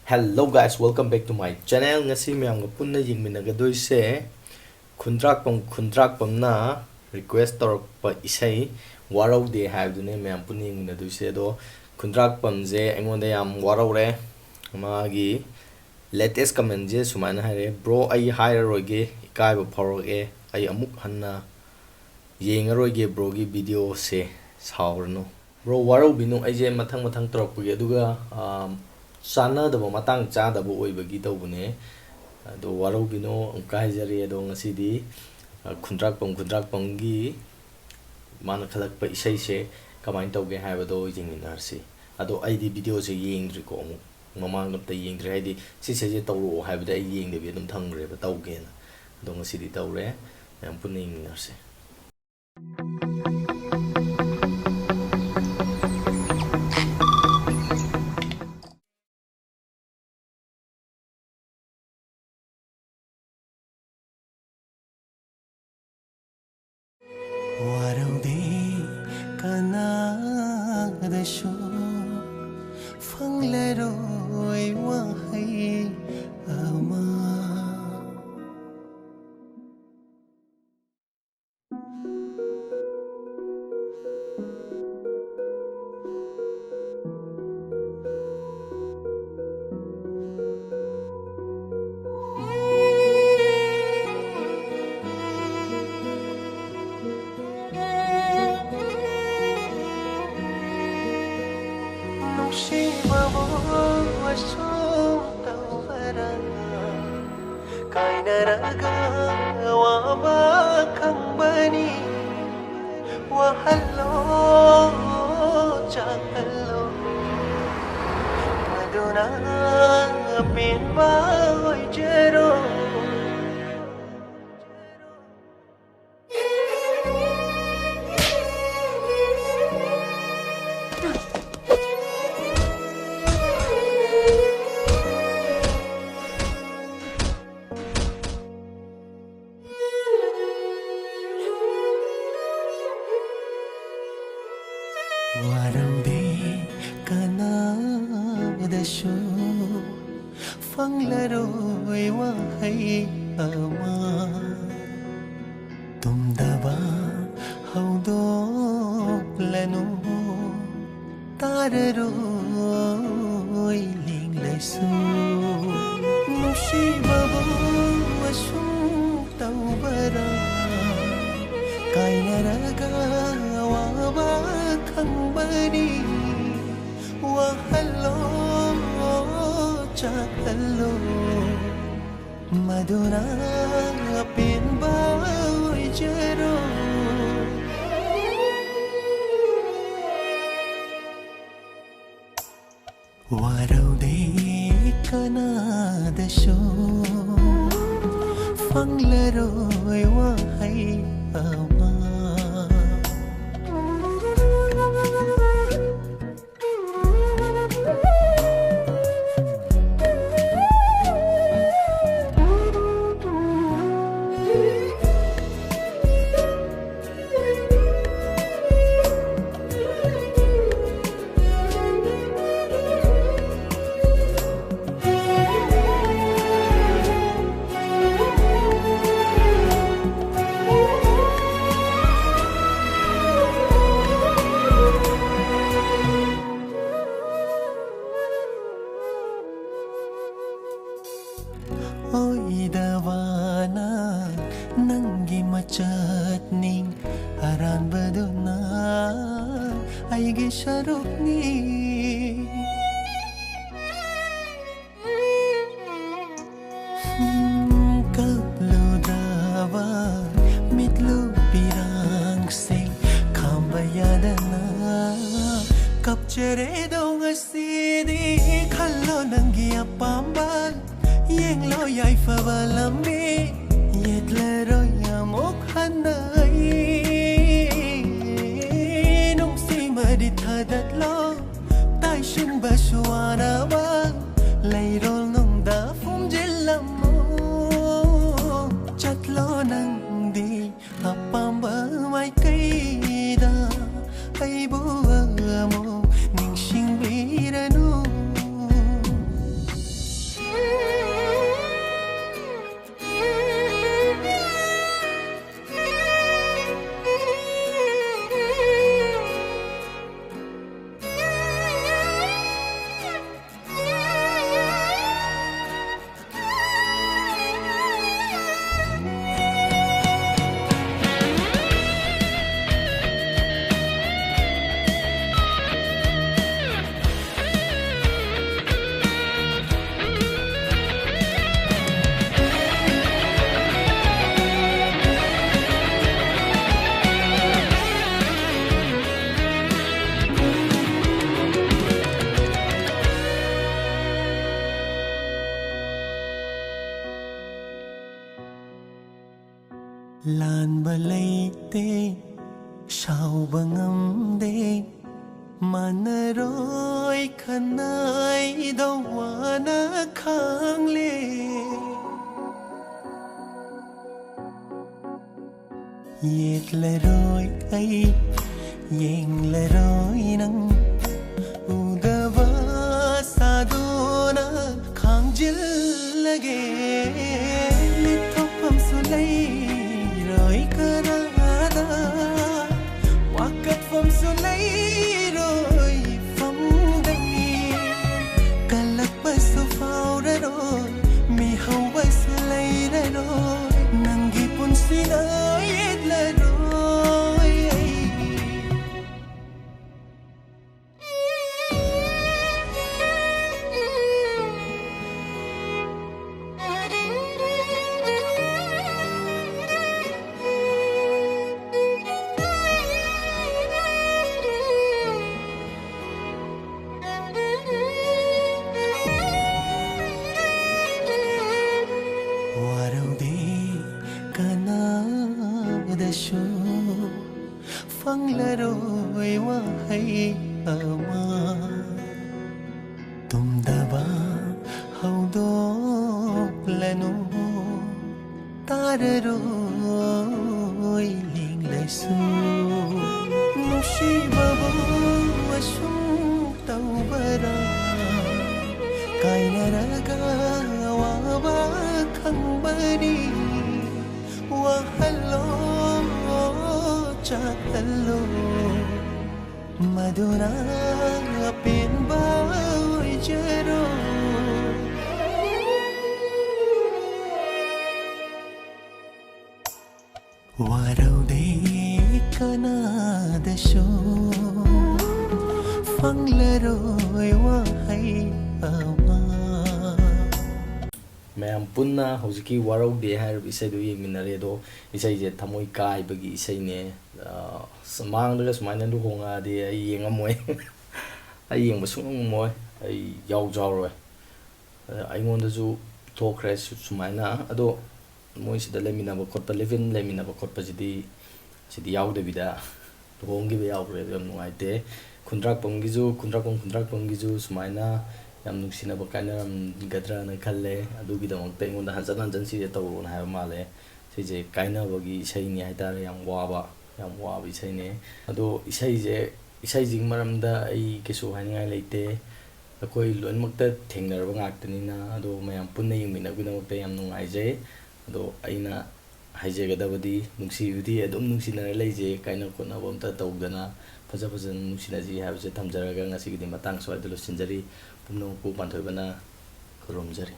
Hello guys, welcome back to my channel. Ngasi miyang punna yingminagadoi se khundrak pam na request tor pa isai Waroude haibdune miyang punna yingminagadoi se do khundrak pam je engonda yam waraure magi latest comment je sumana hare bro ai hire roge ikai ba phoroge ai amuk hanna yengaroge bro gi video se saurno bro Waroude binu ai je mathang torok puge aduga sana dabo matang cha dabo oibagi tawbune do Waroude bino kai jari do ngasidi khundrak pam gi mana khalak pa isai se kamain tawge haibado jingminarsi ado aidi video se yengdri ko mamang gamta yengdri haidi si se je tawro haibada ai yengde bi dum thangre ba tawge na do ngasidi tawre yam puning narse Waroude kanadasho fanglaroi wahai ama kainaraga waba kambani wahallo chahallo maduna pinba jero Waroude kanadasho fanglaroi wahai ama tumdaba haudoklanu tararoi linglasu nusibabo asum tawbara kainaraga waba kambani wahallo chahallo madura pinba jero Waroude kanadasho fanglaroi wahai ama Oidavana nangi machatning haran baduna aigi sharukni kaplu dava mitlu pirang sing kambayadana kapchere dong asidi khallo nangi apambal Yeng lo yai favalambi yet lero yamok hanai nung si madithadat lo tai shin basuana ba layrol nung da fum jillamo chatlo nang di apamba mai kaida ai buamo ning sing biranu ꯂꯥꯟꯕ ꯂꯩꯇꯦ ꯁꯥꯎꯕ ꯉꯝꯗꯦ ꯃꯥꯟꯅꯔꯣꯏ ꯈꯟꯅꯩꯗꯧ ꯋꯥꯅ ꯈꯪꯂꯦ ꯌꯦꯠꯂꯔꯣꯏ ꯑꯩ ꯌꯦꯡꯂꯔꯣꯏ ꯅꯪ ꯎꯗꯕ ꯁꯥꯗꯨꯅ ꯈꯥꯡꯖꯤꯜꯂꯒꯦ ꯂꯤꯊꯣꯛꯐꯝꯁꯨ ꯂꯩꯔꯣꯏ ꯀꯅꯥꯗ ꯋꯥꯀꯠꯐꯝꯁꯨ ꯂꯩꯔꯣꯏ ꯐꯝꯗꯒꯤ ꯀꯜꯂꯛꯄꯁꯨ ꯐꯥꯎꯔꯔꯣꯏ ꯃꯤꯍꯧꯕꯁꯨ ꯂꯩꯔꯔꯣꯏ ꯅꯪꯒꯤ ꯄꯨꯟꯁꯤꯗ ꯌꯦꯠꯂꯔꯣꯏ Waroude kanadashu fanglaroi wahai ama tumdaba haudoklanu tararoi linglasu nushibabu asum taubara kainaraga waba khambani wahalo chakalo maduna pinba jero Waroude kanadashu fanglaroi wahai ama ꯃꯌꯥꯝ ꯄꯨꯟꯅ ꯍꯧꯖꯤꯛꯀꯤ ꯋꯥꯔꯧꯗꯦ ꯍꯥꯏꯔꯤꯕ ꯏꯁꯩꯗꯨ ꯌꯦꯡꯃꯤꯟꯅꯔꯦ ꯑꯗꯣ ꯏꯁꯩꯁꯦ ꯊꯃꯣꯏ ꯀꯥꯏꯕꯒꯤ ꯏꯁꯩꯅꯦ ꯃꯥꯡꯗꯒ ꯁꯨꯃꯥꯏꯅ ꯂꯨꯍꯣꯡꯉꯛꯑꯗꯤ ꯑꯩ ꯌꯦꯡꯉꯝꯃꯣꯏ ꯑꯩ ꯌꯦꯡꯕ ꯁꯨꯡꯉꯝꯃꯣꯏ ꯑꯩ ꯌꯥꯎꯔꯣꯏ ꯑꯩꯉꯣꯟꯗꯁꯨ ꯊꯣꯛꯈ꯭ꯔꯦ ꯁꯨꯃꯥꯏꯅ ꯑꯗꯣ ꯃꯣꯏꯁꯤꯗ ꯂꯩꯃꯤꯟꯅꯕ ꯈꯣꯠꯄ ꯂꯤꯚ ꯏꯟ ꯂꯩꯃꯤꯟꯅꯕ ꯈꯣꯠꯄꯁꯤꯗꯤ ꯁꯤꯗꯤ ꯌꯥꯎꯗꯕꯤꯗ ꯂꯨꯍꯣꯡꯈꯤꯕ ꯌꯥꯎꯈ꯭ꯔꯦ ꯑꯗꯣ ꯌꯥꯝ ꯅꯨꯡꯉꯥꯏꯇꯦ ꯈꯨꯟꯗ꯭ꯔꯥꯛꯄꯝꯒꯤꯁꯨ ꯁꯨꯃꯥꯏꯅ ꯌꯥꯝ ꯅꯨꯡꯁꯤꯅꯕ ꯀꯥꯏꯅꯔꯝꯒꯗ꯭ꯔꯅ ꯈꯜꯂꯦ ꯑꯗꯨꯒꯤꯗꯃꯛꯇ ꯑꯩꯉꯣꯟꯗ ꯍꯟꯖꯟ ꯍꯟꯖꯟ ꯁꯤꯁꯦ ꯇꯧꯔꯣꯅ ꯍꯥꯏꯕ ꯃꯥꯜꯂꯦ ꯁꯤꯁꯦ ꯀꯥꯏꯅꯕꯒꯤ ꯏꯁꯩꯅꯤ ꯍꯥꯏꯇꯥꯔꯦ ꯌꯥꯝ ꯋꯥꯕ ꯏꯁꯩꯅꯦ ꯑꯗꯣ ꯏꯁꯩꯁꯤꯒꯤ ꯃꯔꯝꯗ ꯑꯩ ꯀꯩꯁꯨ ꯍꯥꯏꯅꯤꯡꯉꯥꯏ ꯂꯩꯇꯦ ꯑꯩꯈꯣꯏ ꯂꯣꯏꯅꯃꯛꯇ ꯊꯦꯡꯅꯔꯕ ꯉꯥꯛꯇꯅꯤ나 ꯑꯗꯣ ꯃꯌꯥꯝ ꯄꯨꯟꯅ ꯌꯦꯡꯃꯤꯟꯅꯕꯒꯤꯗꯃꯛꯇ ꯌꯥꯝ ꯅꯨꯡꯉꯥꯏꯖꯩ ꯑꯗꯣ ꯑꯩꯅ ꯍꯥꯏꯖꯒꯗꯕꯗꯤ ꯅꯨꯡꯁꯤꯕꯗꯤ ꯑꯗꯨꯝ ꯅꯨꯡꯁꯤꯅꯔ ꯂꯩꯖꯩ ꯀꯥꯏꯅ ꯈꯣꯠꯅꯕ ꯑꯝꯇ ꯇꯧꯗꯅ ꯐꯖꯅ ꯅꯨꯡꯁꯤꯅꯁꯤ ꯍꯥꯏꯕꯁꯦ ꯊꯝꯖꯔꯒ ꯉꯁꯤꯒꯤꯗꯤ ꯃꯇꯥꯡ ꯁ꯭ꯋꯥꯏꯗ ꯂꯣꯏꯁꯤꯟꯖꯔꯤ ꯄꯨꯝꯅꯃꯛꯄꯨ ꯄꯥꯟꯊꯣꯏꯕꯅ ꯈꯨꯔꯨꯝꯖꯔꯤ